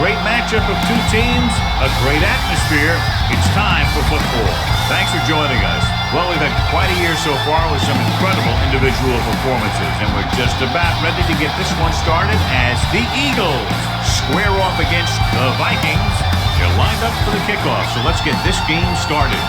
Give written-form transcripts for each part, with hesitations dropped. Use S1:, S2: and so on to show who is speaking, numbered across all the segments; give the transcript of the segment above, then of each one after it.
S1: great matchup of two teams, a great atmosphere. It's time for football. Thanks for joining us. Well, we've had quite a year so far with some incredible individual performances, and we're just about ready to get this one started as the Eagles square off against the Vikings. They're lined up for the kickoff, so let's get this game started.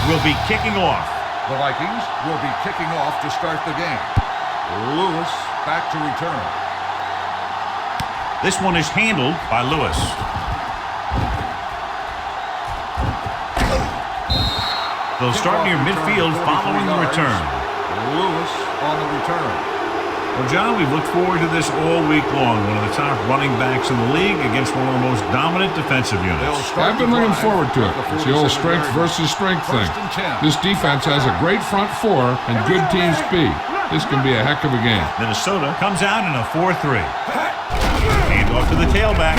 S1: Will be kicking off.
S2: The Vikings will be kicking off to start the game. Lewis back to return.
S1: This one is handled by Lewis. They'll start near midfield following the return.
S2: Lewis on the return.
S1: Well, John, we've looked forward to this all week long. One of the top running backs in the league against one of the most dominant defensive units.
S3: I've been looking forward to it. It's the old strength versus strength thing. This defense has a great front four and good team speed. This can be a heck of a game.
S1: Minnesota comes out in a 4-3. Hand off to the tailback.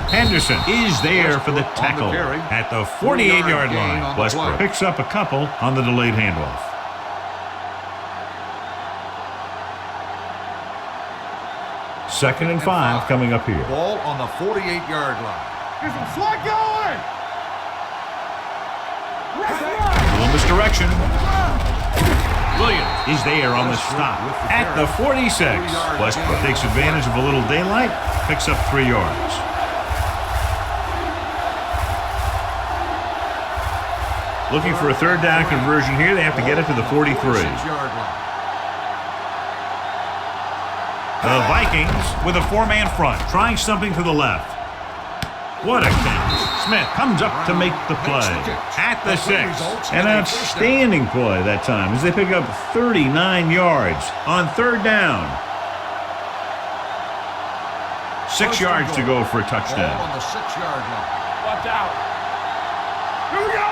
S1: Henderson is there for the tackle at the 48-yard line. Westbrook picks up a couple on the delayed handoff. Second and 5 coming up here.
S2: Ball on the 48-yard line.
S4: There's some slot going.
S1: A little misdirection. Williams is there on the stop at the 46. Westbrook takes advantage of a little daylight, picks up 3 yards. Looking for a third down conversion here. They have to get it to the 43. The Vikings with a 4-man front, trying something to the left. What a catch. Smith comes up to make the play at the 6. An outstanding play that time as they pick up 39 yards on third down. 6 yards to go for a touchdown.
S2: On the 6-yard line.
S4: Watch out. Here we go.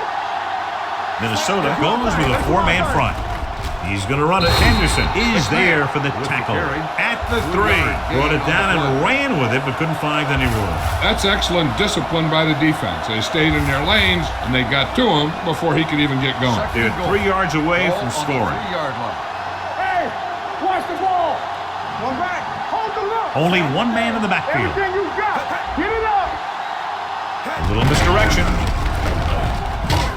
S1: Minnesota goes with a 4-man front. He's going to run it. Henderson is there for the tackle at the 3. Brought it down and ran with it, but couldn't find any room.
S3: That's excellent discipline by the defense. They stayed in their lanes, and they got to him before he could even get going.
S1: They're 3 yards away from scoring.
S4: Hey, watch the ball. One back. Hold the look.
S1: Only one man in the backfield.
S4: Everything you got. Get it up.
S1: A little misdirection.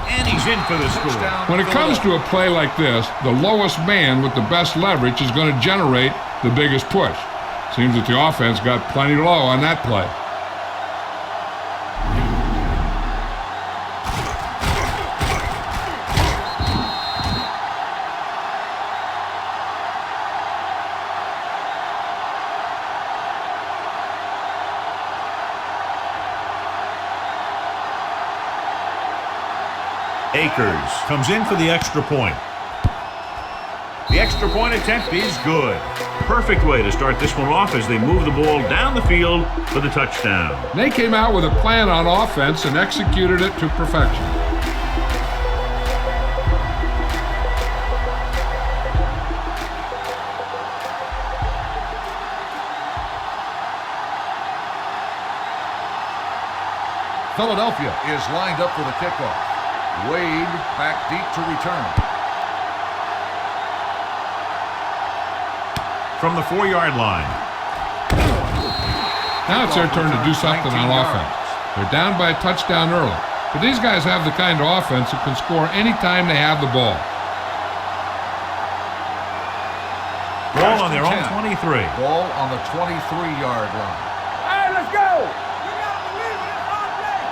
S1: And he's in for the score.
S3: When it comes to a play like this, the lowest man with the best leverage is going to generate the biggest push. Seems that the offense got plenty low on that play.
S1: Akers comes in for the extra point. The extra point attempt is good. Perfect way to start this one off as they move the ball down the field for the touchdown.
S3: They came out with a plan on offense and executed it to perfection.
S2: Philadelphia is lined up for the kickoff. Wade back deep to return.
S1: From the 4-yard line.
S3: Now it's their turn to do something on offense. They're down by a touchdown early, but these guys have the kind of offense that can score anytime they have the ball.
S1: Ball on their own 23.
S2: Ball on the 23-yard line.
S4: Hey, let's go.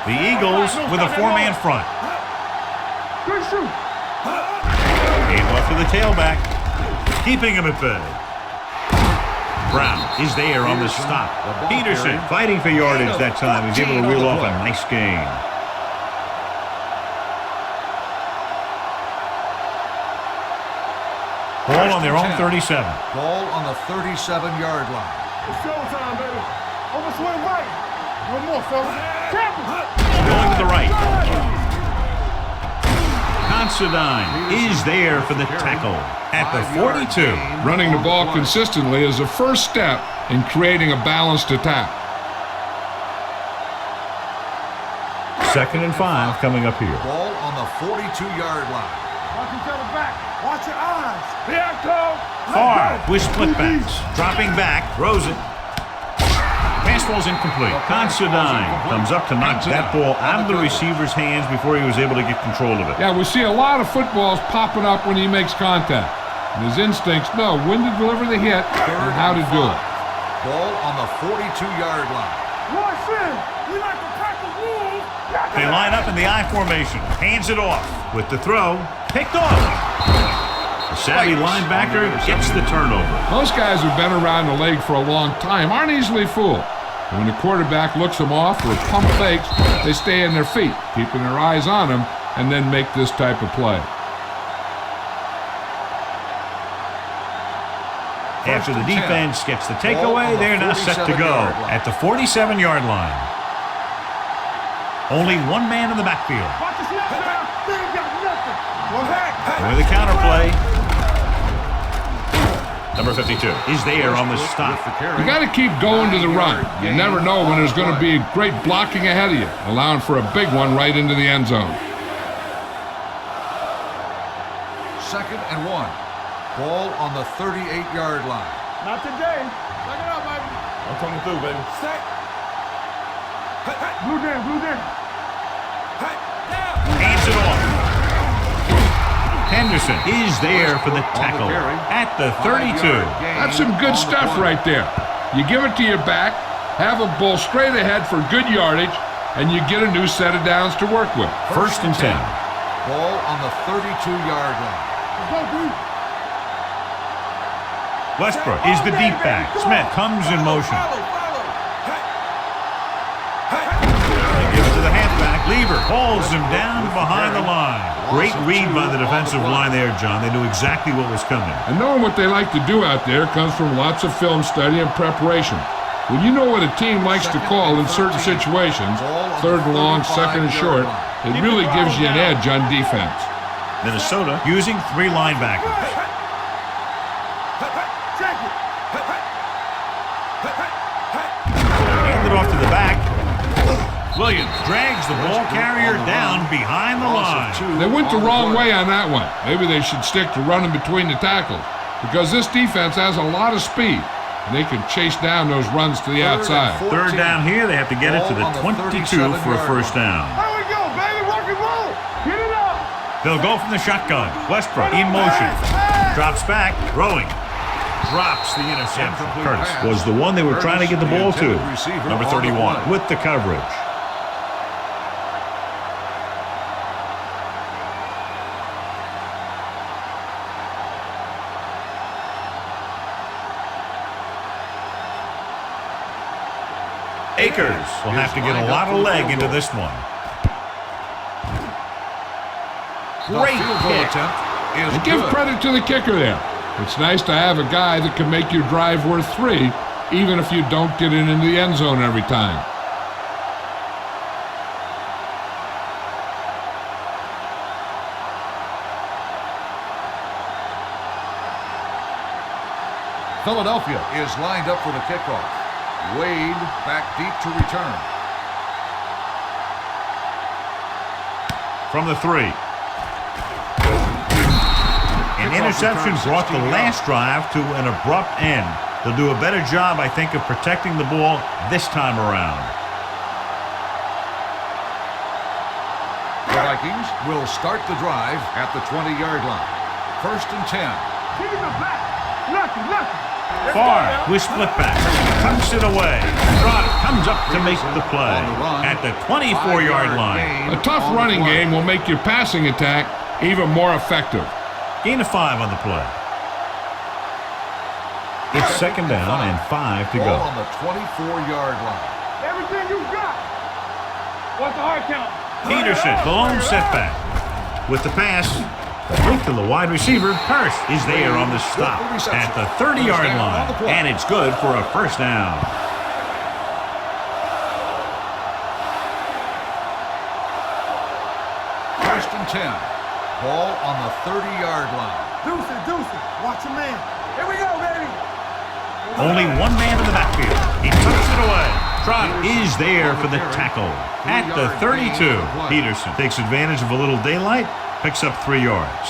S1: The Eagles with a 4-man front.
S4: Good shoot.
S1: Hand off to the tailback, keeping him at bay. Brown is there on the stop. Peterson fighting for yardage that time. He's able to reel off a nice gain. Ball on their own 37.
S2: Ball on the 37-yard line.
S4: It's showtime, baby. On the swing right. One more, fellas.
S1: Going to the right. Considine is there for the tackle at the 42.
S3: Running the ball consistently is the first step in creating a balanced attack.
S1: 2nd and 5 coming up here.
S2: Ball on the 42-yard line.
S4: Watch each other back. Watch your eyes. Here I come.
S1: Far with split backs. Dropping back, throws it. Pass ball's incomplete. Considine comes up to knock that ball out of the receiver's hands before he was able to get control of it.
S3: Yeah, we see a lot of footballs popping up when he makes contact. And his instincts know when to deliver the hit and how to do it.
S2: Ball on the 42-yard line.
S4: Rush in. We like to crack the rules.
S1: They line up in the I formation. Hands it off. With the throw, picked off. The savvy linebacker gets the turnover.
S3: Most guys who've been around the league for a long time aren't easily fooled. And when the quarterback looks them off or pump fakes, they stay on their feet, keeping their eyes on them, and then make this type of play.
S1: After the defense gets the takeaway, they're now set to go at the 47-yard line. Only one man in the backfield.
S4: Watch your snap now. They ain't got nothing. One back.
S1: With the counterplay. Number 52 is there on the stop.
S3: You got to keep going to the run. You never know when there's going to be great blocking ahead of you, allowing for a big one right into the end zone.
S2: 2nd and 1. Ball on the 38-yard line.
S4: Not today. Check it out, baby.
S5: I'm coming through, baby.
S4: Set. Blue down, blue down.
S1: Hands it off. Henderson is there for the tackle at the 32.
S3: That's some good stuff right there. You give it to your back, have a bull straight ahead for good yardage, and you get a new set of downs to work with.
S1: 1st and 10.
S2: Ball on the 32-yard line.
S1: Westbrook is the deep back. Smith comes in motion. They give it to the halfback. Lever hauls him down behind the line. Great read by the defensive line there, John. They knew exactly what was coming.
S3: And knowing what they like to do out there comes from lots of film study and preparation. When you know what a team likes to call in certain situations, 3rd and long, 2nd and short, it really gives you an edge on defense.
S1: Minnesota using 3 linebackers. Hand it off to the back. Williams drags the ball carrier down behind the line.
S3: They went the wrong way on that one. Maybe they should stick to running between the tackles, because this defense has a lot of speed, and they can chase down those runs to the outside.
S1: 3rd down here, they have to get it to the 22 for a 1st down.
S4: There we go, baby. Rock and roll. Get it up.
S1: They'll go from the shotgun. Westbrook in motion. Drops back, throwing. Drops the interception. Curtis was the one they were trying to get the ball to. Number 31 with the coverage. Akers will have to get a lot of leg into this one. Great kick.
S3: And give credit to the kicker there. It's nice to have a guy that can make your drive worth 3, even if you don't get it into the end zone every time.
S2: Philadelphia is lined up for the kickoff. Wade back deep to return.
S1: From the 3. An interception brought the last drive to an abrupt end. They'll do a better job, I think, of protecting the ball this time around.
S2: The Vikings will start the drive at the 20-yard line. 1st and 10.
S4: Keep it back. Nothing.
S1: Far with split back. Tucks it away. Trotter comes up to make the play at the 24-yard line.
S3: A tough running game will make your passing attack even more effective.
S1: Gain of 5 on the play. It's 2nd down and 5 to go.
S2: Ball on the 24-yard line.
S4: Everything you got. What's the hard count?
S1: Peterson, the lone setback. With the pass, complete to the wide receiver. Hurst is there on the stop at the 30-yard line. And it's good for a 1st down.
S2: First and 10. Ball on the 30-yard line.
S4: Deuce it. Watch your man. Here we go, baby.
S1: Only one man in the backfield. He tucks it away. Stroud is there for the tackle. At the 32, Peterson takes advantage of a little daylight, picks up 3 yards.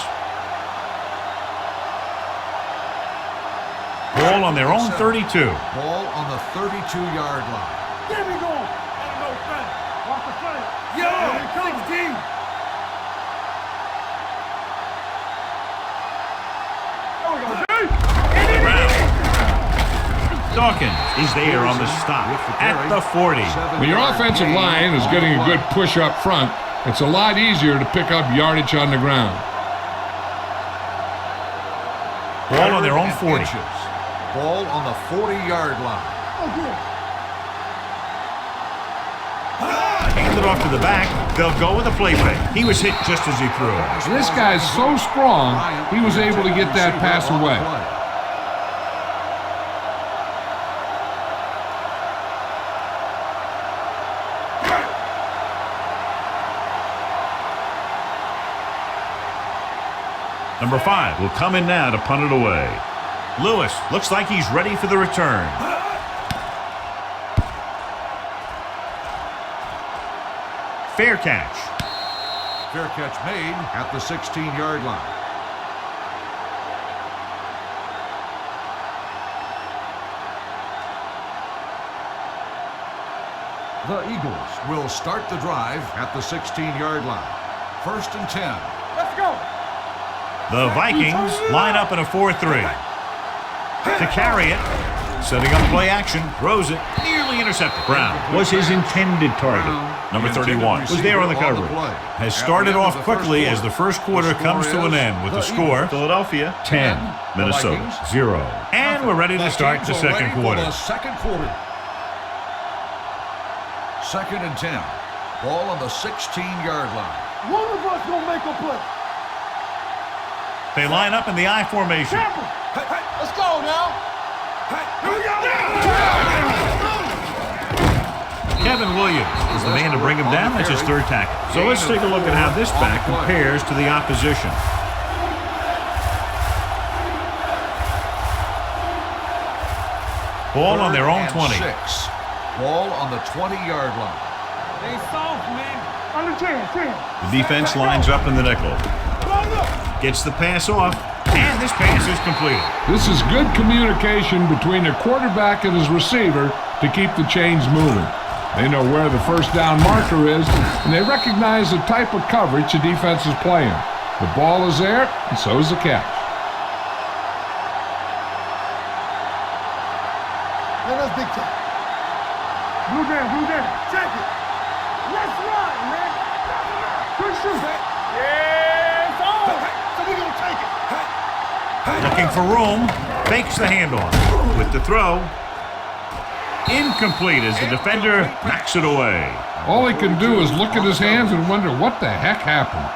S1: Ball on their own 32.
S2: Ball on the 32-yard line.
S4: There we go. Ain't no thing. Watch the play. Yo, 16.
S1: Dawkins is there on the stop at the 40.
S3: When your offensive line is getting a good push up front, it's a lot easier to pick up yardage on the ground.
S1: Ball on their own 40.
S2: Ball on the 40-yard line.
S1: Handed off to the back. They'll go with a play fake. He was hit just as he threw.
S3: This guy's so strong, he was able to get that pass away.
S1: Number 5 will come in now to punt it away. Lewis looks like he's ready for the return. Fair catch.
S2: Fair catch made at the 16-yard line. The Eagles will start the drive at the 16-yard line. 1st and 10.
S4: Let's go.
S1: The Vikings line up in a 4-3. To carry it, setting up play action, throws it, nearly intercepted. Brown was his intended target. Number 31 was there on the coverage. Has started off quickly as the first quarter comes to an end with the score, Philadelphia 10, Minnesota 0. And we're ready to start the second quarter.
S2: 2nd and 10. Ball on the 16-yard line.
S4: One of us gonna make a play.
S1: They line up in the I formation.
S4: Let's go now. Here we go.
S1: Kevin Williams is the man to bring him down. That's his 3rd tackle. So let's take a look at how this back compares to the opposition. Ball on their own 20.
S2: 6. Ball on the 20-yard line.
S4: They soft, man. On the 10.
S1: The defense lines up in the nickel. Gets the pass off, and this pass is completed.
S3: This is good communication between the quarterback and his receiver to keep the chains moving. They know where the first down marker is, and they recognize the type of coverage the defense is playing. The ball is there, and so is the catch.
S4: Man, that's big time. Blue down. Check it. Let's run, man. Good shoot. Yeah, it's on. So we're going to take it.
S1: Looking for room, fakes the handoff. With the throw, incomplete as the defender knocks it away.
S3: All he can do is look at his hands and wonder what the heck happened.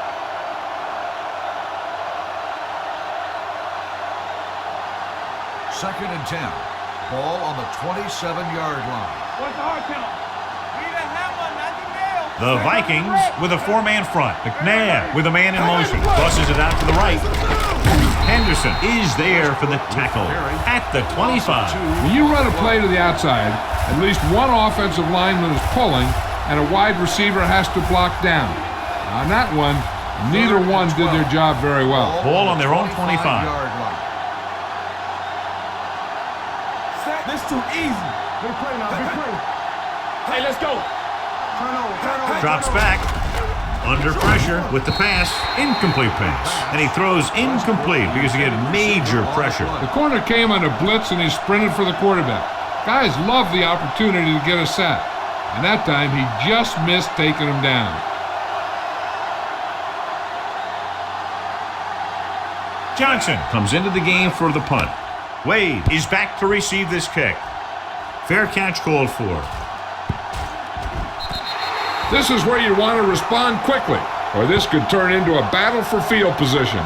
S2: 2nd and 10. Ball on the 27-yard line.
S4: What's the hard count? Need a hammer, not the nail.
S1: The Vikings with a 4-man front. McNabb with a man in motion. Tosses it out to the right. Henderson is there for the tackle at the 25.
S3: When you run a play to the outside, at least one offensive lineman is pulling, and a wide receiver has to block down. On that one, neither one did their job very well.
S1: Ball on their own 25.
S4: This too easy. Big play now, big play. Hey, let's go. Turn over.
S1: Drops back. Under pressure with the pass. Incomplete pass. And he throws incomplete because he had major pressure.
S3: The corner came on a blitz and he sprinted for the quarterback. Guys love the opportunity to get a sack. And that time he just missed taking him down.
S1: Johnson comes into the game for the punt. Wade is back to receive this kick. Fair catch called for.
S3: This is where you want to respond quickly, or this could turn into a battle for field position.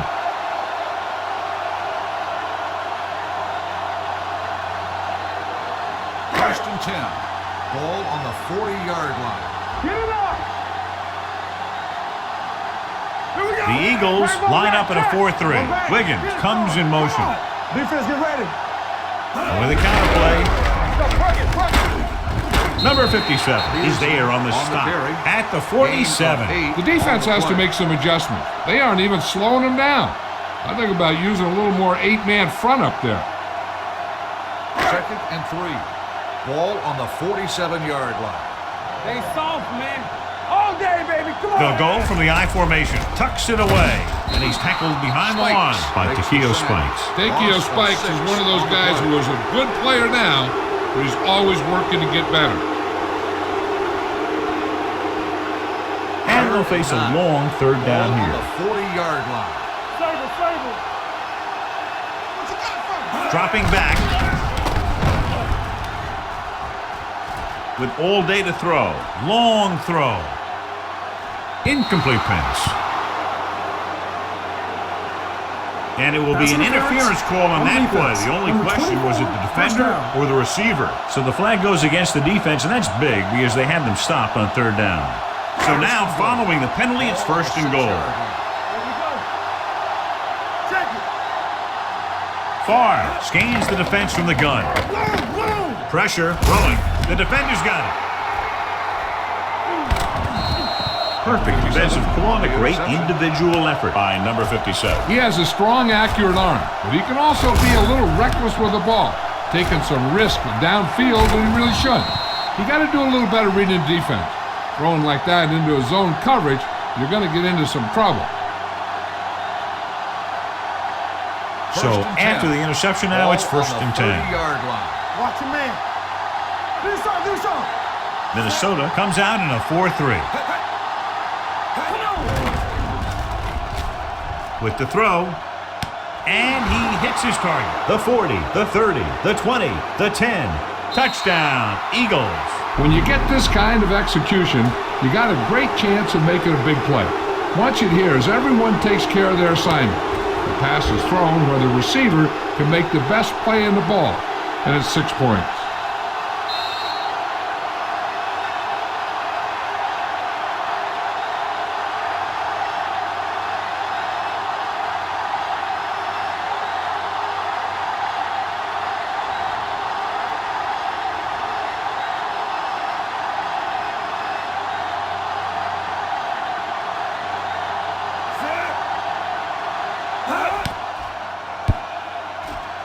S2: First and 10. Ball on the 40-yard line.
S4: Get it up. Here we go.
S1: The Eagles line up in a 4-3. Wiggins comes in motion.
S4: Defense, get ready.
S1: And with a counter play, Number 57 is there on the stop at the 47.
S3: The defense has to make some adjustments. They aren't even slowing them down. I think about using a little more 8-man front up there.
S2: 2nd and 3. Ball on the 47-yard line.
S4: They soft, man. All day, baby. Come on.
S1: They'll go from the I formation, tucks it away, and he's tackled behind the line by Takeo Spikes.
S3: Takeo Spikes is one of those guys who is a good player now, but he's always working to get better.
S1: And they'll face a long 3rd down here.
S2: The 40-yard line.
S4: Sable.
S1: Dropping back with all day to throw. Long throw. Incomplete pass. And it will be an interference call on that play. The only question was it the defender or the receiver. So the flag goes against the defense, and that's big because they had them stopped on 3rd down. So now, following the penalty, it's 1st and goal. Farr scans the defense from the gun. Pressure, throwing. The defender's got it. Perfect defensive call and a great individual effort by number 57.
S3: He has a strong, accurate arm, but he can also be a little reckless with the ball, taking some risk downfield when he really shouldn't. You got to do a little better reading defense. Throwing like that into a zone coverage, you're going to get into some trouble.
S1: So after the interception now, it's 1st and 10.
S4: Watch your man. Do something.
S1: Minnesota comes out in a 4-3. With the throw, and he hits his target. The 40, the 30, the 20, the 10. Touchdown, Eagles.
S3: When you get this kind of execution, you got a great chance of making a big play. Watch it here as everyone takes care of their assignment. The pass is thrown where the receiver can make the best play in the ball, and it's 6 points.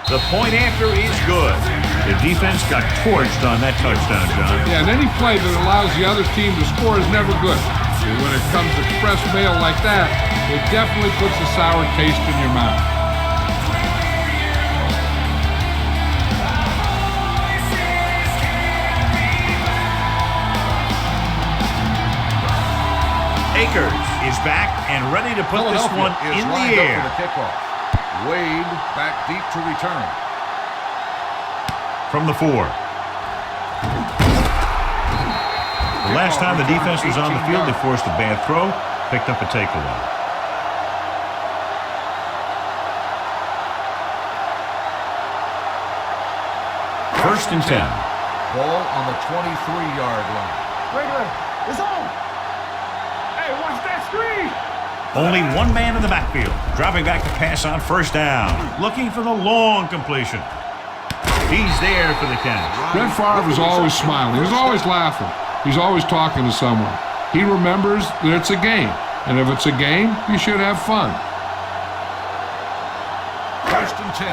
S1: The point after is good. The defense got torched on that touchdown, John.
S3: Yeah, and any play that allows the other team to score is never good. And when it comes to express mail like that, it definitely puts a sour taste in your mouth.
S1: Akers is back and ready to put this one in the air.
S2: Wade back deep to return.
S1: From the 4. The last time the defense was on the field, they forced a bad throw, picked up a takeaway. First and 10.
S2: Ball on the 23-yard line.
S4: Regular. It's on. Hey, watch that screen.
S1: Only one man in the backfield. Dropping back to pass on 1st down. Looking for the long completion. He's there for the catch.
S3: Brett Favre is always smiling. He's always laughing. He's always talking to someone. He remembers that it's a game. And if it's a game, you should have fun.
S2: 1st and 10.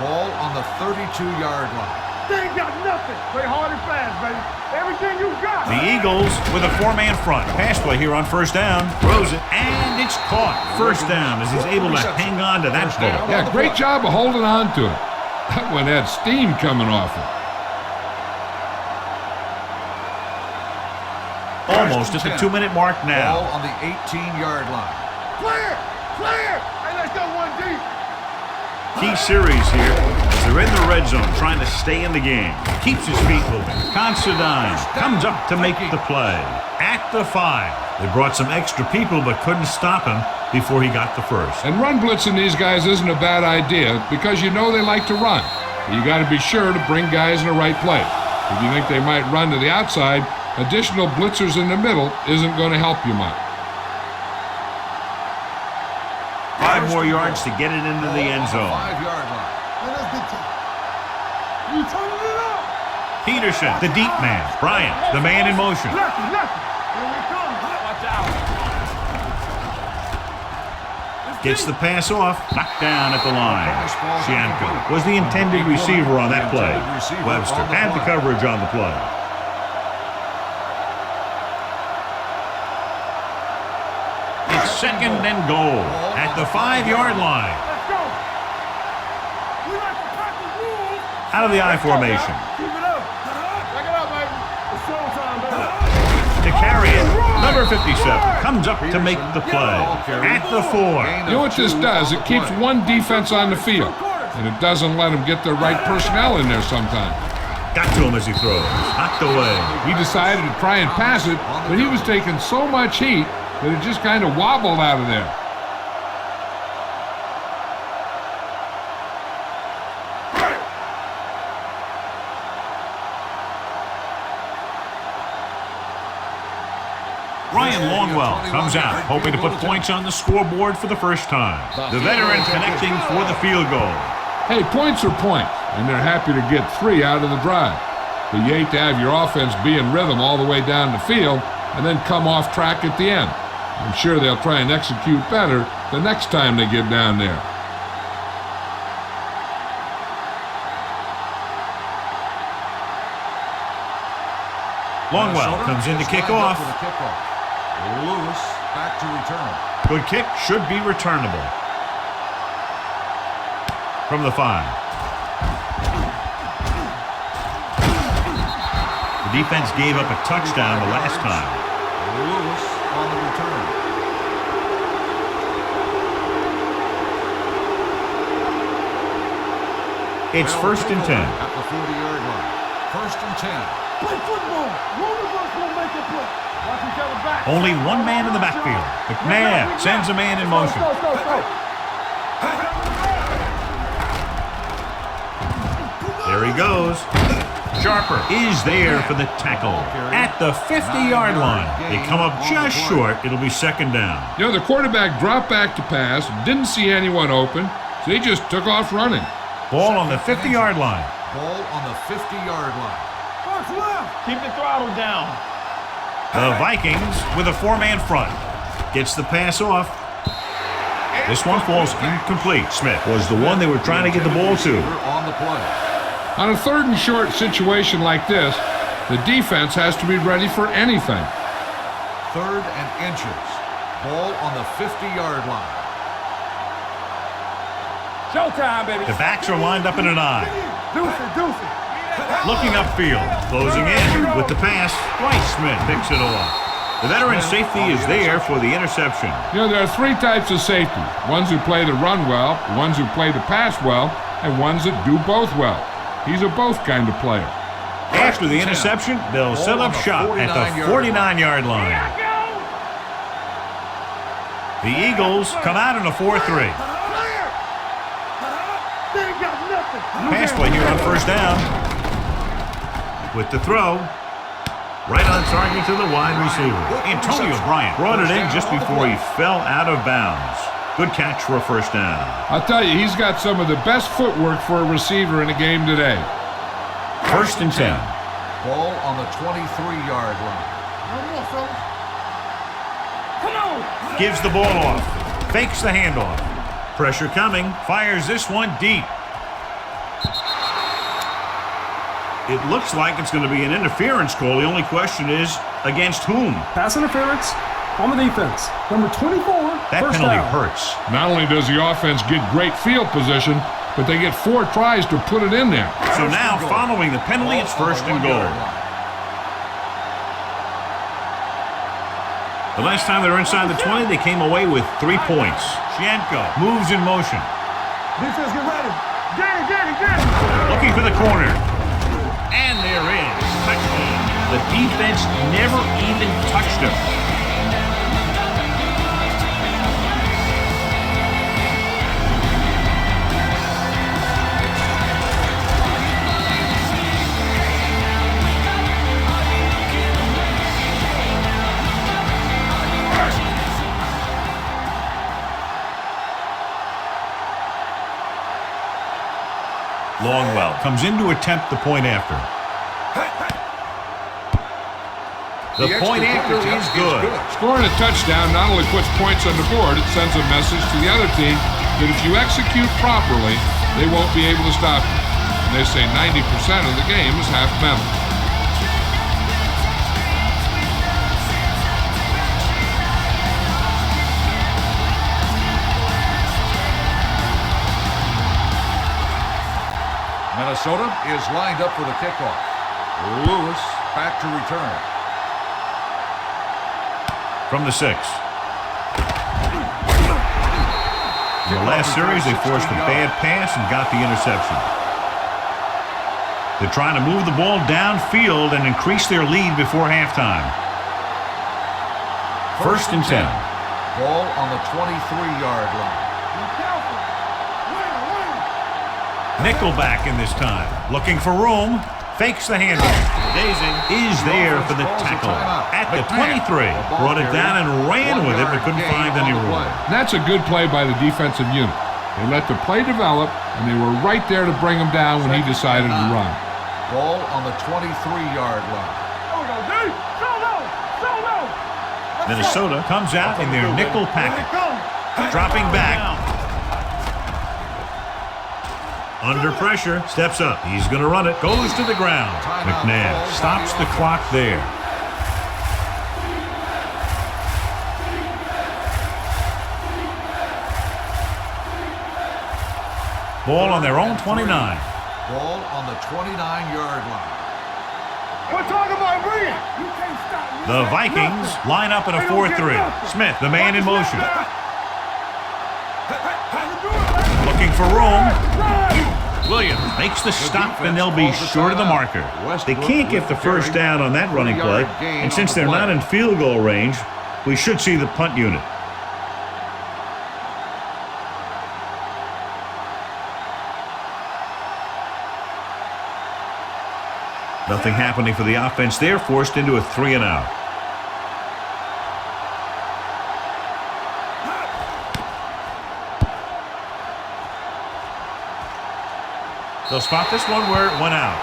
S2: Ball on the 32-yard line.
S4: They ain't got nothing. Play hard and fast, baby. Everything you got.
S1: The Eagles with a 4-man front. Pass play here on 1st down. Throws it, and it's caught. 1st down as he's able to hang on to that ball.
S3: Yeah, great job of holding on to it. That one had steam coming off it.
S1: Almost at the 2-minute mark now.
S2: Ball on the 18-yard line.
S4: Clear. Hey, let's go 1 deep.
S1: Key series here as they're in the red zone trying to stay in the game. Keeps his feet moving. Considine comes up to make the play. At the 5. They brought some extra people but couldn't stop him before he got the first.
S3: And run blitzing these guys isn't a bad idea because you know they like to run. You got to be sure to bring guys in the right place. If you think they might run to the outside, additional blitzers in the middle isn't going to help you much.
S1: 5 more yards to get it into the end zone.
S2: 5-yard line.
S4: Man, that's big time. You turning it up.
S1: Peterson, the deep man. Bryant, the man in motion.
S4: Lefty. Here we come. Watch out.
S1: Gets the pass off. Knocked down at the line. Shianko was the intended receiver on that play. Webster had the coverage on the play. It's second and goal at the 5-yard line.
S4: Let's go. We like to cut the rules.
S1: Out of the I formation.
S4: Keep it up. Back it up, baby. It's showtime, baby.
S1: To carry it, number 57 comes up to make the play at the 4.
S3: You know what this does? It keeps one defense on the field, and it doesn't let them get the right personnel in there sometimes.
S1: Got to him as he throws. Knocked away.
S3: He decided to try and pass it, but he was taking so much heat that it just kind of wobbled out of there.
S1: Ryan Longwell comes out, hoping to put points on the scoreboard for the first time. The veteran connecting for the field goal.
S3: Hey, points are points, and they're happy to get 3 out of the drive. But you hate to have your offense be in rhythm all the way down the field and then come off track at the end. I'm sure they'll try and execute better the next time they get down there.
S1: Longwell comes in to kick off.
S2: Lewis back to return.
S1: Good kick, should be returnable. From the 5. The defense gave up a touchdown the last time.
S2: Lewis on the return.
S1: It's first and 10.
S2: At the 40-yard line. First and 10.
S4: Play football. One of us will make a play. Watch each other back.
S1: Only one man in the backfield. McNabb sends a man in motion.
S4: Go.
S1: There he goes. Sharper is there for the tackle at the 50-yard line. They come up just short. It'll be second down.
S3: You know, the quarterback dropped back to pass, didn't see anyone open, so he just took off running.
S1: Ball on the 50-yard line.
S2: Ball on the 50-yard line.
S4: First left. Keep the throttle down.
S1: The Vikings with a 4-man front. Gets the pass off. This one falls incomplete. Smith was the one they were trying to get the ball to.
S2: On the play.
S3: On a 3rd and short situation like this, the defense has to be ready for anything.
S2: 3rd and inches. Ball on the 50-yard line.
S4: Showtime, baby.
S1: The backs are lined up in an I.
S4: Deuce it.
S1: Looking upfield. Closing in with the pass. Dwight Smith picks it off. The veteran safety is there for the interception.
S3: You know, there are 3 types of safety. Ones who play the run well, ones who play the pass well, and ones that do both well. He's a both kind of player.
S1: After the interception, they'll set up shop at the 49-yard line. The Eagles come out in a 4-3. Pass play here on first down. With the throw, right on target to the wide receiver. Antonio Bryant brought it in just before he fell out of bounds. Good catch for a first down.
S3: I'll tell you, he's got some of the best footwork for a receiver in a game today.
S1: First and 10.
S2: Ball on the 23-yard line.
S4: Come on.
S1: Gives the ball off. Fakes the handoff. Pressure coming. Fires this one deep. It looks like it's going to be an interference call. The only question is, against whom?
S5: Pass interference on the defense. Number 24,
S1: That
S5: first
S1: penalty
S5: down.
S1: hurts.
S3: Not only does the offense get great field position, but they get 4 tries to put it in there.
S1: So now, following the penalty, it's first and goal. The last time they were inside the 20, they came away with 3 points. Shianko moves in motion.
S4: Defense, get ready. Get it.
S1: Looking for the corner. And there is. Touchdown. The defense never even touched him. Longwell comes in to attempt the point after. The point after is good.
S3: Scoring a touchdown not only puts points on the board, it sends a message to the other team that if you execute properly, they won't be able to stop you. And they say 90% of the game is half mental.
S2: Minnesota is lined up for the kickoff. Lewis back to return.
S1: From the 6. In the last series, they forced a bad pass and got the interception. They're trying to move the ball downfield and increase their lead before halftime. First and 10.
S2: Ball on the 23-yard line.
S1: Nickelback in this time. Looking for room. Fakes the handoff. Daisy is there for the tackle. At the 23. Brought it down and ran with it, but couldn't find any room.
S3: And that's a good play by the defensive unit. They let the play develop, and they were right there to bring him down when he decided to run.
S2: Ball on the 23-yard line.
S1: Minnesota comes out in their nickel packet. Dropping back. Under pressure, steps up. He's going to run it. Goes to the ground. McNabb stops the clock there. Ball on their own 29.
S2: Ball on the 29-yard line.
S4: We're talking about bringing. You can't stop me.
S1: The Vikings line up in a 4-3. Smith, the man in motion. Looking for room. Williams makes the stop, and they'll be short of the marker. They can't get the first down on that running play, and since they're not in field goal range, we should see the punt unit. Nothing happening for the offense. They're forced into a 3-and-out. They'll spot this one where it went out.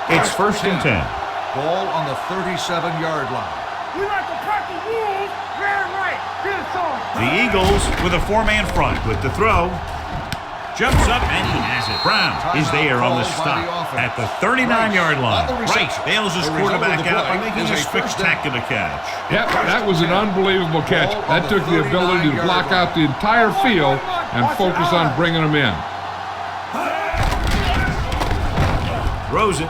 S1: It's first and 10.
S2: Ball on the 37-yard line.
S4: We like to cut the rules very right. This on.
S1: The Eagles with a 4-man front with the throw. Jumps up and he has it. Brown is there on the stop at the 39-yard line. Rice bails his quarterback out by making a spectacular catch.
S3: Yep, that was an unbelievable catch. That took the ability to block out the entire field and focus on bringing them in.
S1: Throws it,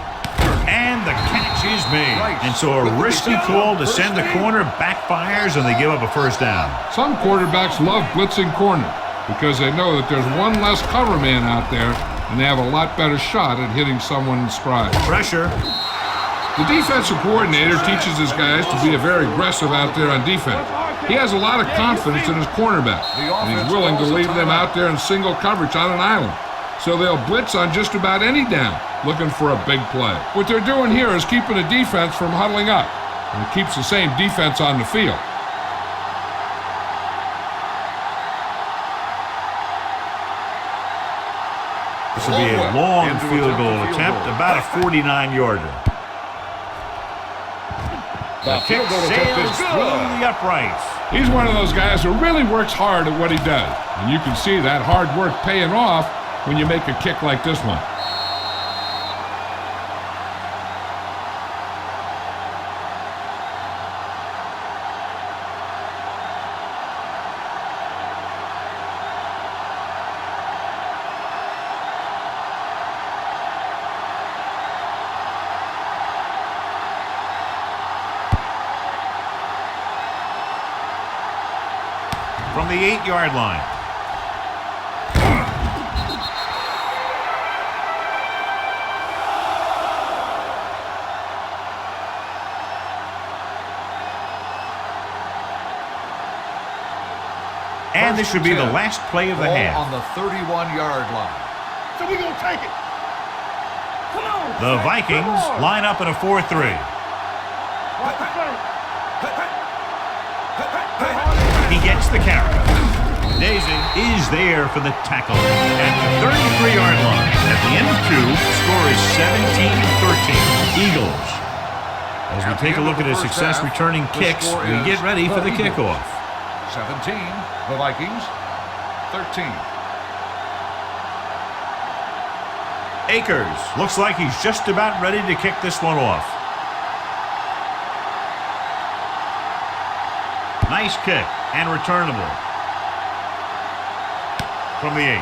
S1: and the catch is made. And so a risky call to send the corner backfires, and they give up a first down.
S3: Some quarterbacks love blitzing corner because they know that there's one less cover man out there, and they have a lot better shot at hitting someone in stride.
S1: Pressure.
S3: The defensive coordinator teaches his guys to be very aggressive out there on defense. He has a lot of confidence in his cornerback, and he's willing to leave them out there in single coverage on an island. So they'll blitz on just about any down, looking for a big play. What they're doing here is keeping the defense from huddling up, and it keeps the same defense on the field.
S1: This will be a long field goal attempt, about a 49-yarder. The kick sails through the uprights.
S3: He's one of those guys who really works hard at what he does, and you can see that hard work paying off when you make a kick like this one.
S1: From the 8-yard line. And this should be the last play of the half.
S2: On the 31-yard line.
S4: So we're going to take it. Come on.
S1: The Vikings line up in a 4-3. He gets the carry. Daisy is there for the tackle at the 33-yard line. At the end of 2, the score is 17-13. Eagles. As we take a look at his success returning kicks, we get ready for the kickoff.
S2: 17, the Vikings. 13.
S1: Akers looks like he's just about ready to kick this one off. Nice kick and returnable from the 8.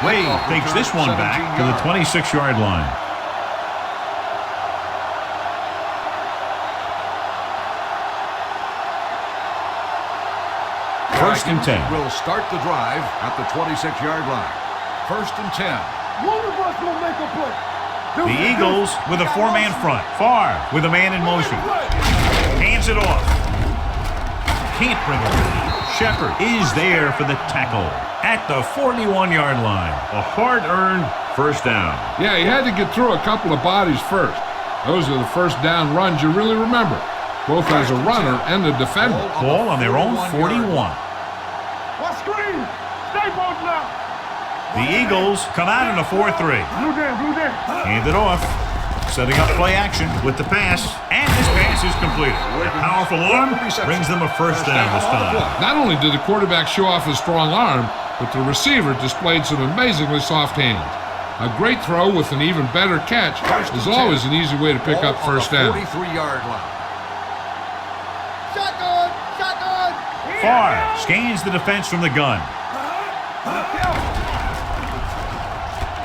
S1: Wade takes this one back to the 26-yard line. First and 10.
S2: Will start the drive at the 26-yard line. First and 10.
S4: One of us will make a play.
S1: The Eagles with a 4-man front. Farr with a man in motion. Hands it off. Can't bring it in. Shepard is there for the tackle at the 41-yard line. A hard-earned first down.
S3: Yeah, he had to get through a couple of bodies first. Those are the first down runs you really remember, both as a runner and a defender.
S1: Ball on their own 41.
S4: Watch screen. Stay both now.
S1: The Eagles come out in a 4-3.
S4: Blue down.
S1: Hand it off. Setting up play action with the pass. And this pass is completed. A powerful arm brings them a first down this time.
S3: Not only did the quarterback show off his strong arm, but the receiver displayed some amazingly soft hands. A great throw with an even better catch is always an easy way to pick up first down.
S2: 43-yard line.
S4: Shotgun.
S1: Farr scans the defense from the gun.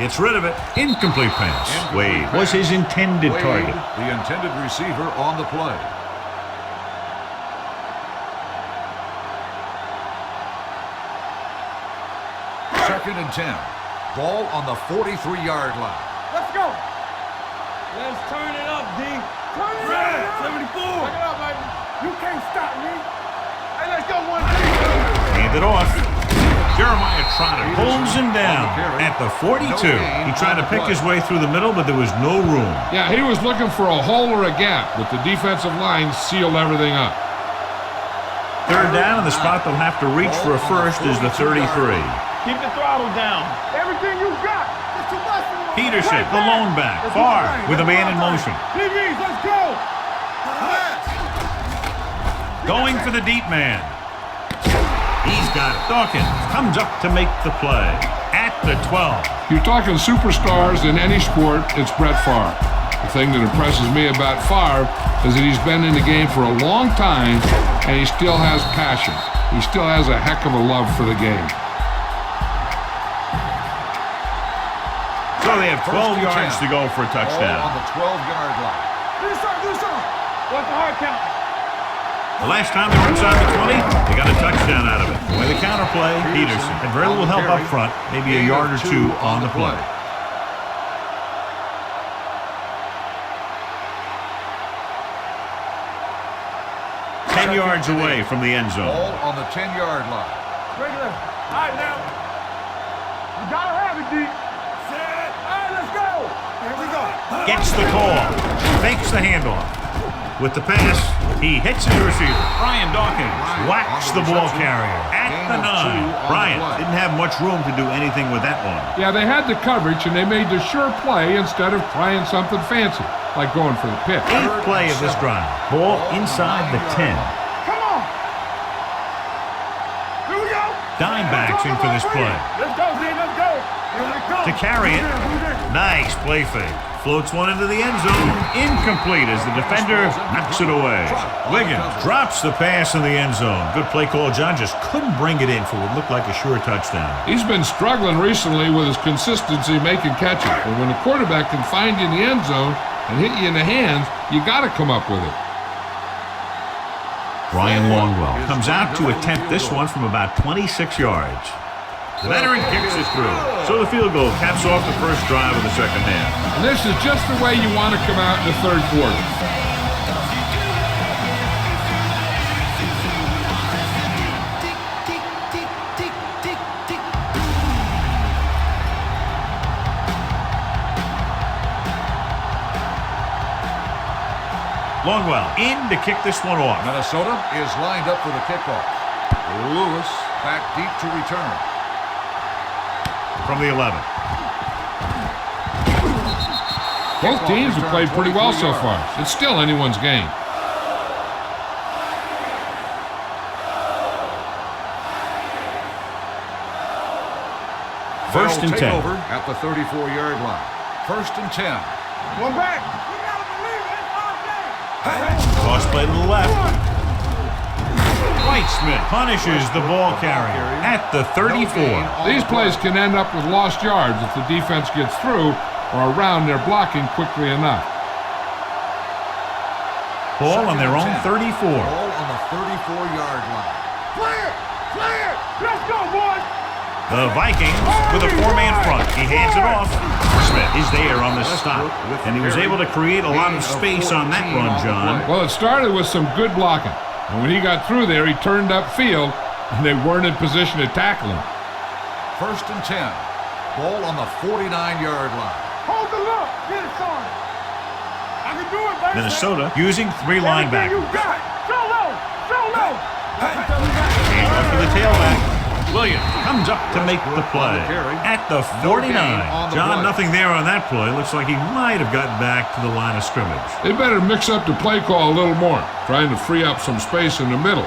S1: Gets rid of it. Incomplete pass. Wade was his intended target.
S2: The intended receiver on the play. Second and 10. Ball on the 43-yard line.
S4: Let's go. Let's turn it up, D. Turn it up. 74. Turn it up, baby. You can't stop me. Hey, let's go, 1 team.
S1: Hand it off. Jeremiah Trotter pulls him down at the 42. He tried to pick his way through the middle, but there was no room.
S3: Yeah, he was looking for a hole or a gap, but the defensive line sealed everything up.
S1: Third down, and the spot they'll have to reach for a first is the 33.
S4: Keep the throttle down. Everything you got. It's too much.
S1: Peterson, the lone back. Farr with a man in motion.
S4: TVs, let's go.
S1: Going for the deep man. He's got it. Dawkins comes up to make the play at the 12.
S3: You're talking superstars in any sport, it's Brett Favre. The thing that impresses me about Favre is that he's been in the game for a long time and he still has passion. He still has a heck of a love for the game.
S1: So they have 12 yards to go for a touchdown.
S2: On the 12-yard line.
S4: Do something. What's the hard count?
S1: The last time they were inside the 20, they got a touchdown out of it. With the counterplay, Peterson had very little help up front, maybe a yard or two on the play. Ten yards away from the end zone.
S2: Ball on the 10-yard line.
S4: Regular. All right, now. You gotta have it, D. Set. All right, let's go. Here we go.
S1: Gets the call. Fakes the handoff. With the pass, he hits his receiver. Brian Dawkins whacks the ball carrier at the 9. Brian didn't have much room to do anything with that one.
S3: Yeah, they had the coverage and they made the sure play instead of trying something fancy, like going for the pick.
S1: 8th play of this drive. Ball inside the 10.
S4: Come on. Here we go.
S1: Dime backs in for this play.
S4: Let's go, D. Let's go. Here we go.
S1: To carry it. Nice play fake. Floats one into the end zone. Incomplete as the defender knocks it away. Wiggins drops the pass in the end zone. Good play call. John just couldn't bring it in for what looked like a sure touchdown.
S3: He's been struggling recently with his consistency making catches. But when a quarterback can find you in the end zone and hit you in the hands, you got to come up with it.
S1: Ryan Longwell comes out to attempt this one from about 26 yards. The veteran kicks it through. So the field goal caps off the first drive of the second half.
S3: And this is just the way you want to come out in the third quarter.
S1: Longwell in to kick this one off.
S2: Minnesota is lined up for the kickoff. Lewis back deep to return.
S1: From the 11.
S3: Both teams have played pretty well so far. It's still anyone's game.
S1: First and 10.
S2: Over at the 34-yard line. First and 10.
S4: One back.
S1: Toss play to the left. Whitesmith punishes the ball carrier at the 34.
S3: These plays can end up with lost yards if the defense gets through or around their blocking quickly enough.
S1: Ball on their own 34.
S2: Ball on the 34-yard line.
S4: Clear! Clear! Let's go, boys!
S1: The Vikings with a four-man front. He hands it off. Smith is there on the stop. And he was able to create a lot of space on that run, John.
S3: Well, it started with some good blocking. And when he got through there, he turned upfield, and they weren't in position to tackle him.
S2: First and 10. Ball on the 49-yard line.
S4: Hold the look! Get it, son! I can do it, baby!
S1: Minnesota using three linebackers.
S4: You got it! So low! So low!
S1: Hands off to the tailback. Williams comes up to make the play at the 49. John, nothing there on that play. Looks like he might have gotten back to the line of scrimmage.
S3: They better mix up the play call a little more, trying to free up some space in the middle.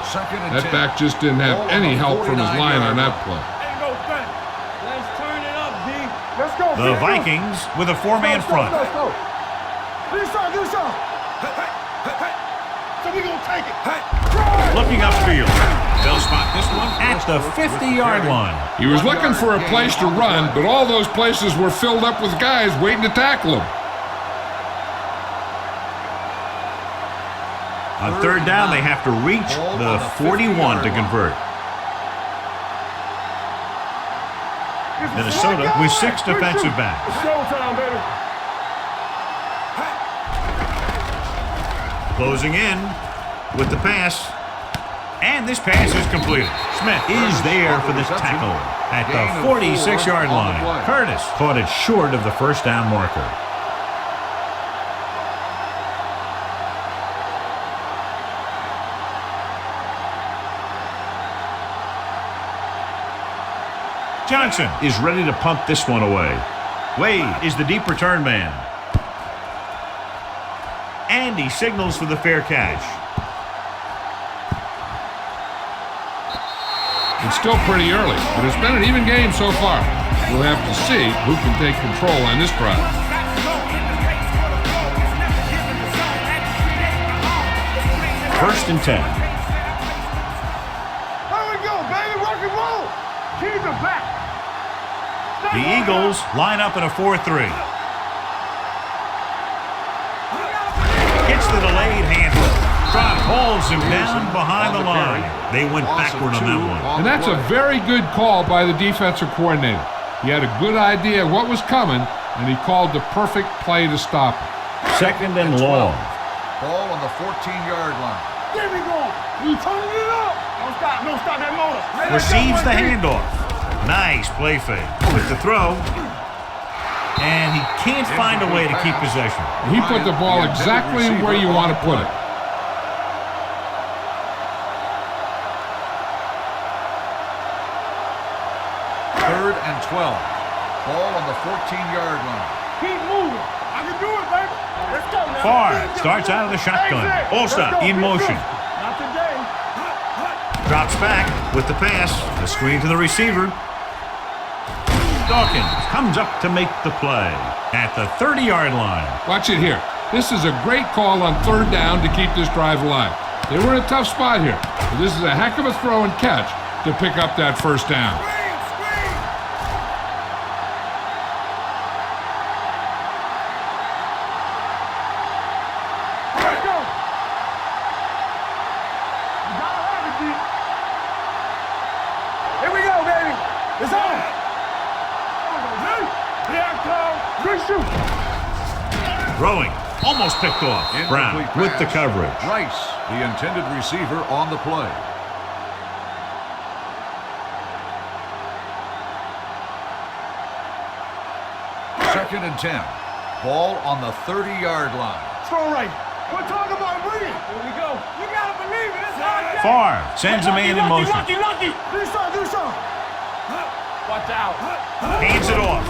S3: That back just didn't have any help from his line on that play.
S4: Ain't no thing. Let's turn it up, D. Let's go.
S1: The Vikings with a four-man front.
S4: Let's go. Do some, do some. So we gonna take it.
S1: Looking upfield. They'll spot this one at the 50-yard line.
S3: He was looking for a place to run, but all those places were filled up with guys waiting to tackle him.
S1: On third down, they have to reach the 41 to convert. Minnesota with 6 defensive backs.
S4: Showtime, baby.
S1: Closing in with the pass. And this pass is completed. Smith is there for this tackle at the 46-yard line. Curtis caught it short of the first down marker. Johnson is ready to punt this one away. Wade is the deep return man. And he signals for the fair catch.
S3: It's still pretty early, but it's been an even game so far. We'll have to see who can take control on this drive.
S1: First and 10.
S4: There we go, baby. Rock and roll. Keys are back.
S1: The Eagles line up in a 4-3. Gets the delayed handoff. Drop holds him down behind the line. They went backward on that one.
S3: And that's a very good call by the defensive coordinator. He had a good idea of what was coming, and he called the perfect play to stop it.
S1: Second and long.
S2: Ball on the 14-yard line.
S4: There we go. You turning it up. Don't stop that motor.
S1: Receives the handoff. Nice play fake with the throw. And he can't find a way to keep possession.
S3: He put the ball exactly where you want to put it.
S2: Third and 12. Ball on the 14-yard line.
S4: Keep moving. I can do it, baby. Let's go now.
S1: Farr starts out of the shotgun. Olsa in motion.
S4: Not today.
S1: Drops back with the pass. The screen to the receiver. Dawkins comes up to make the play at the 30-yard line.
S3: Watch it here. This is a great call on third down to keep this drive alive. They were in a tough spot here, but this is a heck of a throw and catch to pick up that first down.
S4: Let's go. You gotta have it, D. Here we go, baby. It's on. Here I come. Good shoot.
S1: Throwing. Almost picked off. Brown with the coverage.
S2: Rice, the intended receiver, on the play. Second and 10. Ball on the 30-yard line.
S4: Throw right. We're talking about bringing. Here we go. You gotta believe it. It's hard.
S1: Favre sends a man in motion.
S4: Lucky. Do something. Watch out.
S1: Hands it off.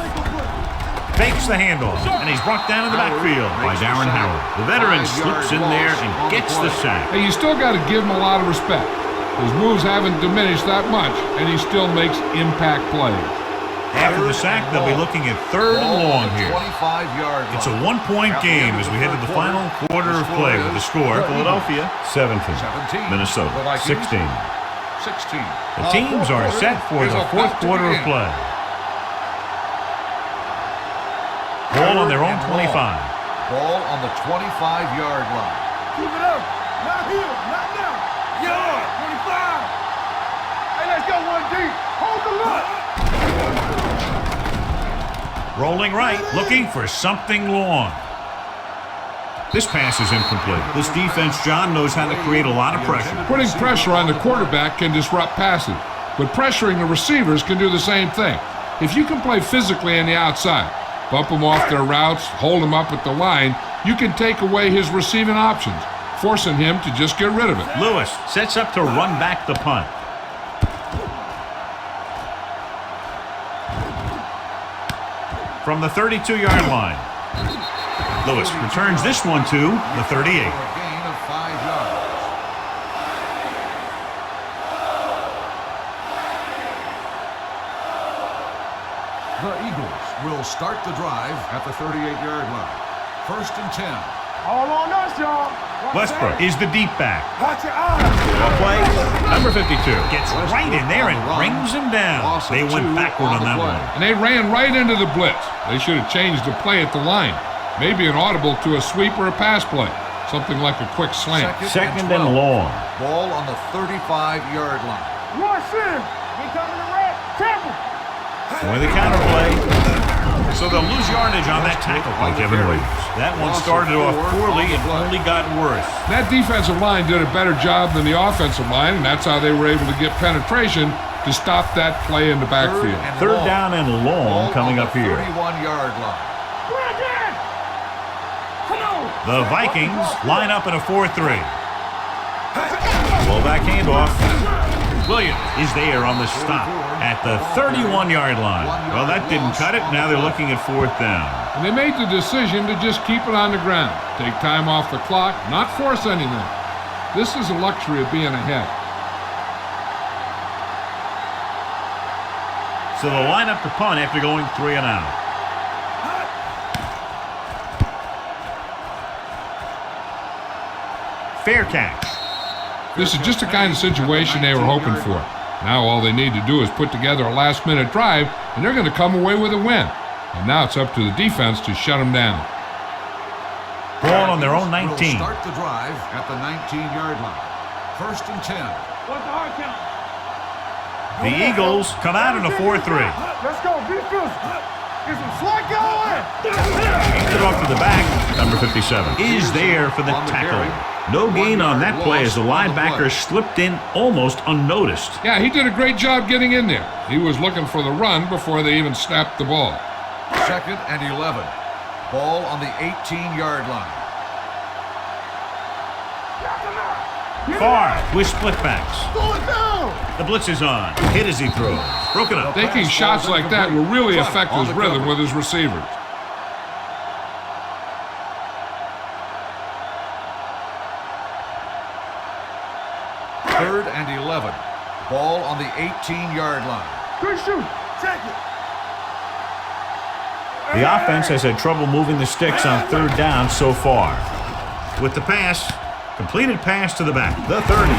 S1: Fakes the handoff, and he's brought down in the backfield by Darren Howard. The veteran slips in there and gets the sack.
S3: Hey, you still got to give him a lot of respect. His moves haven't diminished that much, and he still makes impact plays.
S1: After the sack, they'll be looking at 3rd and long here.
S2: 25-yard line.
S1: It's a one-point game as we head to the final quarter of play with the score. Philadelphia 17, Minnesota 16.
S2: 16.
S1: The teams are set for the 4th quarter of play. Ball on their own 25.
S2: Ball on the 25-yard line.
S4: Keep it up. Not here. Not now. Yeah. 25. Hey, let's go 1 deep. Hold the look.
S1: Rolling right, looking for something long. This pass is incomplete. This defense, John, knows how to create a lot of pressure.
S3: Putting pressure on the quarterback can disrupt passing, but pressuring the receivers can do the same thing. If you can play physically on the outside, bump them off their routes, hold them up at the line, you can take away his receiving options, forcing him to just get rid of it.
S1: Lewis sets up to run back the punt. From the 32-yard line, Lewis returns this one to the 38.
S2: For a gain of 5 yards. The Eagles will start the drive at the 38-yard line. 1st and 10.
S4: All on us, y'all.
S1: Westbrook is the deep back.
S4: Watch your eyes.
S1: The play, number 52, gets right in there and brings him down. They went backward on that one.
S3: And they ran right into the blitz. They should have changed the play at the line. Maybe an audible to a sweep or a pass play. Something like a quick slant.
S1: Second and long.
S2: Ball on the 35-yard line.
S4: Rush in. We coming to red. Temple.
S1: With the counterplay. So they'll lose yardage on that tackle by Kevin Williams. That one started off poorly and only got worse.
S3: That defensive line did a better job than the offensive line, and that's how they were able to get penetration to stop that play in the backfield.
S1: Third down and long coming up here.
S2: 31-yard line.
S1: The Vikings line up in a 4-3. Fullback handoff. Williams is there on the stop at the 31-yard line. Well, that didn't cut it. Now they're looking at 4th down.
S3: And they made the decision to just keep it on the ground. Take time off the clock, not force anything. This is a luxury of being ahead.
S1: So they'll line up to punt after going 3 and out. Fair catch.
S3: This is just the kind of situation they were hoping for. Now all they need to do is put together a last-minute drive, and they're going to come away with a win. And now it's up to the defense to shut them down.
S1: Ball on their own 19.
S2: Start the drive at the 19-yard line. 1st and 10.
S4: What's the hard count?
S1: The Eagles come out in a 4-3.
S4: Let's go. Be physical. Get some slack going.
S1: Hands it off to the back. Number 57 is there for the tackle. No gain on that play as the linebacker slipped in almost unnoticed.
S3: Yeah, he did a great job getting in there. He was looking for the run before they even snapped the ball.
S2: 2nd and 11. Ball on the 18-yard line.
S1: Favre with split backs. The blitz is on. Hit as he throws. Broken up.
S3: Taking shots like that will really affect his rhythm with his receivers.
S2: 3rd and 11. Ball on the 18-yard line.
S4: Good shoot. Check it.
S1: The offense has had trouble moving the sticks on 3rd down so far. With the pass, completed pass to the back, the 30.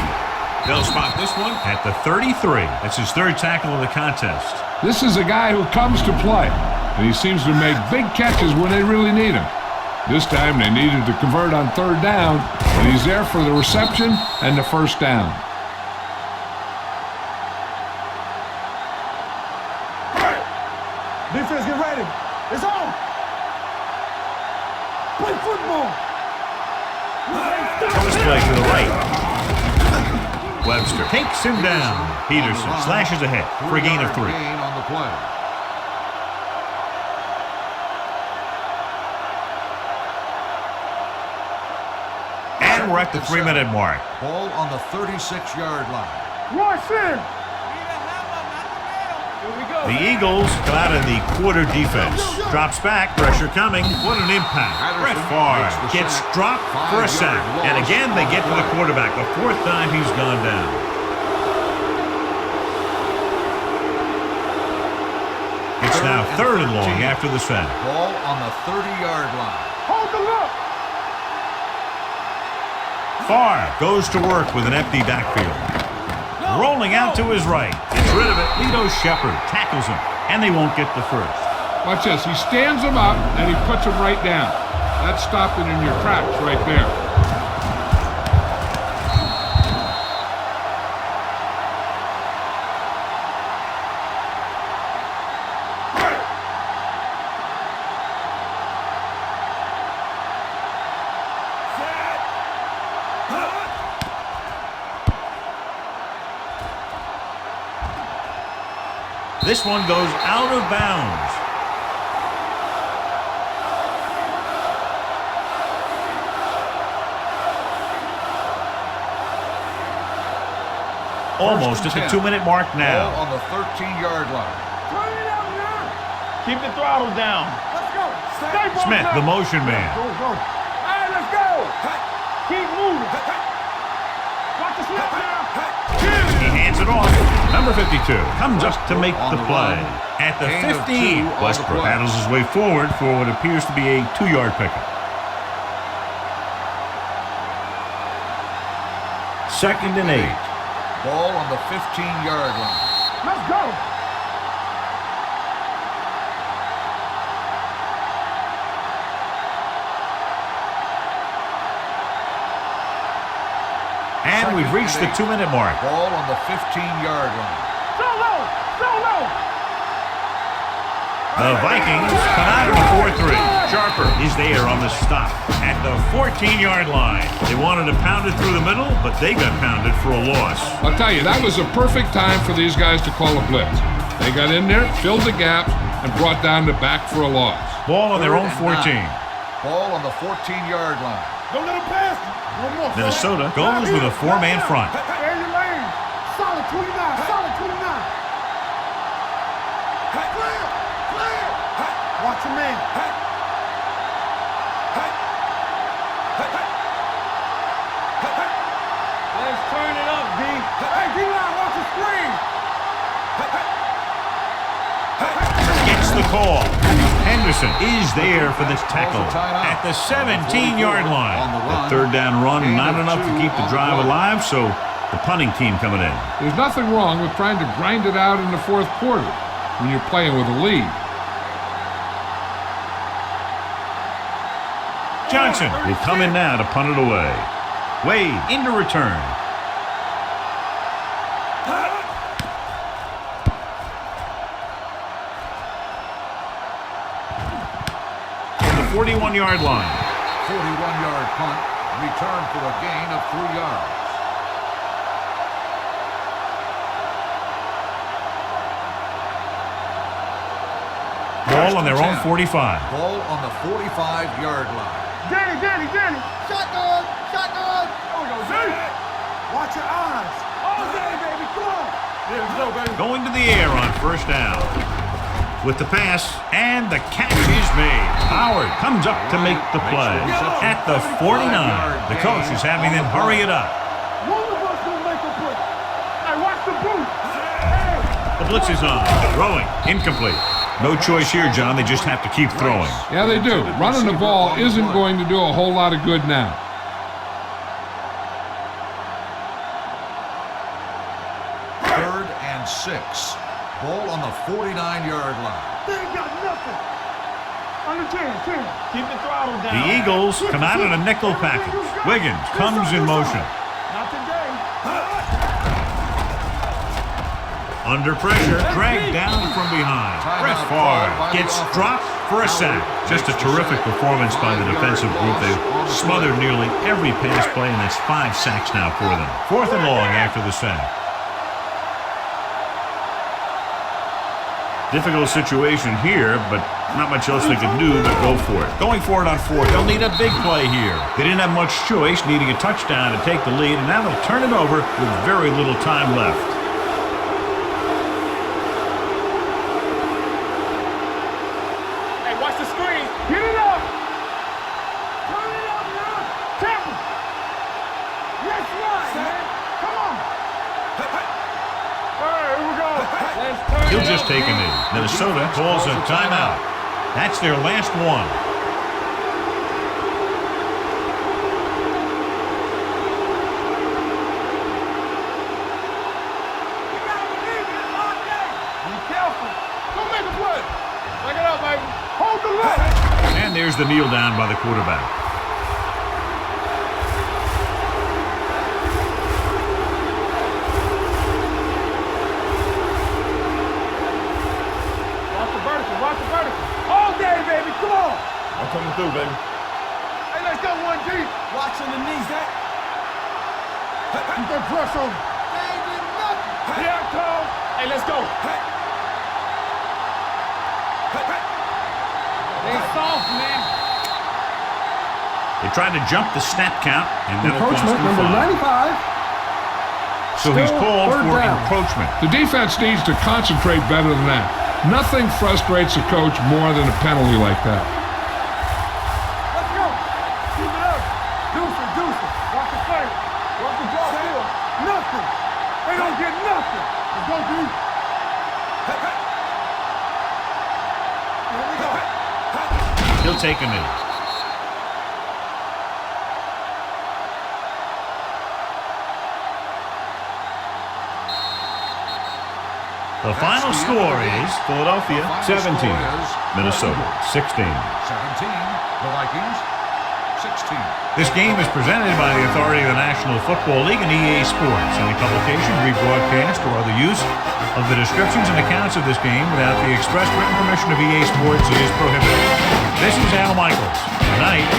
S1: They'll spot this one at the 33. That's his 3rd tackle of the contest.
S3: This is a guy who comes to play, and he seems to make big catches when they really need him. This time they needed to convert on 3rd down, and he's there for the reception and the 1st down.
S4: Defense, get ready. It's on. Play football.
S1: Bonus play to the right. Webster takes him down. Peterson slashes ahead for a gain of 3.
S2: Gain on the play.
S1: And we're at the 3-minute mark.
S2: Ball on the 36-yard line.
S4: Rush in.
S1: The Eagles come out in the quarter defense. Drops back, pressure coming. What an impact. Brett Favre gets dropped for a sack. And again, they get to the quarterback. The 4th time he's gone down. It's now 3rd and long after the sack.
S2: Ball on the 30-yard line.
S4: Hold the look.
S1: Favre goes to work with an empty backfield. Rolling out to his right. Gets rid of it. Lito Shepherd tackles him, and they won't get the first.
S3: Watch this. He stands him up, and he puts him right down. That's stopping in your tracks right there.
S1: This one goes out of bounds. Almost at the 2-minute mark now.
S2: Ball on the 13-yard line.
S4: Turn it out now.
S6: Keep the throttle down.
S4: Let's go. Stay
S1: Smith, the motion man.
S4: Go, go. Hey, let's go. Keep moving. Watch the snap now.
S1: He hands it off. Number 52 comes up to make the play. At the 15, Westbrook battles his way forward for what appears to be a 2-yard pickup. 2nd and 8.
S2: Ball on the 15-yard line.
S4: Let's go.
S1: And we've reached the 2-minute mark.
S2: Ball on the 15-yard line.
S4: So low. So low.
S1: The Vikings come out of the 4-3. Sharper is there on the stop at the 14-yard line. They wanted to pound it through the middle, but they got pounded for a loss.
S3: I'll tell you, that was a perfect time for these guys to call a blitz. They got in there, filled the gaps, and brought down the back for a loss.
S1: Ball on their own 14.
S2: Ball on the 14-yard line.
S4: Don't let him pass. One more.
S1: Minnesota goes with a 4-man front.
S4: Area lane. Solid 29. Solid 29. Clear. Clear. Watch your man.
S6: Let's turn it up, D.
S4: Hey, D-line, watch the screen.
S1: Gets the call. Henderson is there for this tackle at the 17-yard line. The 3rd down run, not enough to keep the drive alive, so the punting team coming in.
S3: There's nothing wrong with trying to grind it out in the 4th quarter when you're playing with a lead.
S1: Johnson will come in now to punt it away. Wade into return. From the 41-yard line.
S2: 41-yard punt. Return for a gain of 3 yards.
S1: Ball on their own 45.
S2: Ball on the 45-yard line.
S4: Danny. Shotgun. Shotgun. There we go, Danny. Watch your eyes. Oh, Danny, baby. Come on.
S6: There we go, baby.
S1: Going to the air on 1st down. With the pass, and the catch is made. Howard comes up to make the play. At the 49, the coach is having them hurry it up.
S4: One of us gonna make a play. Hey, watch the boot. Hey.
S1: The blitz is on. Throwing. Incomplete. No choice here, John. They just have to keep throwing.
S3: Yeah, they do. Running the ball isn't going to do a whole lot of good now.
S2: Third and 6. Ball on the 49-yard line.
S4: They ain't got nothing. On the 10.
S6: Keep the throttle down.
S1: The Eagles come out in a nickel package. Wiggins comes in motion.
S6: Not today.
S1: Under pressure, dragged down from behind. Brett Favre gets dropped for a sack. Just a terrific performance by the defensive group. They smothered nearly every pass play, and that's 5 sacks now for them. 4th and long after the sack. Difficult situation here, but not much else they can do but go for it. Going for it on fourth. They'll need a big play here. They didn't have much choice, needing a touchdown to take the lead, and now they'll turn it over with very little time left.
S6: Hey, watch the screen. Get it up. Turn it up now. Tap it. Let's run, man. Come on. All right, here we go. Let's turn it up.
S1: He'll just take a knee. Minnesota calls a timeout. That's their last one.
S6: Be careful. Don't make a play. Back it up, baby. Hold the leg.
S1: And there's the kneel down by the quarterback.
S6: Watch the vertical. Watch the vertical. All day, baby. Come on.
S4: I'm coming through, baby.
S6: Hey, let's go 1G.
S4: Watching the knees, that. Keep that press on. They ain't did nothing.
S6: Here it comes. Hey, let's go. They soft, man.
S1: They tried to jump the snap count, and that'll cost
S5: Encroachment
S1: them
S5: number
S1: 5.
S5: 95.
S1: So he's
S5: Still
S1: called
S5: third
S1: for
S5: down.
S1: encroachment.
S3: The defense needs to concentrate better than that. Nothing frustrates a coach more than a penalty like that.
S6: Let's go. Keep it up. Deuce it, deuce it. Watch the play. Watch the ball field. Nothing. They don't get nothing. Let's go, dude. Here we go.
S1: He'll take a knee. The final score is Philadelphia 17, Minnesota 16.
S2: 17, the Vikings, 16.
S1: This game is presented by the authority of the National Football League and EA Sports. Any publication, rebroadcast, or other use of the descriptions and accounts of this game without the express written permission of EA Sports is prohibited. This is Al Michaels. Good night.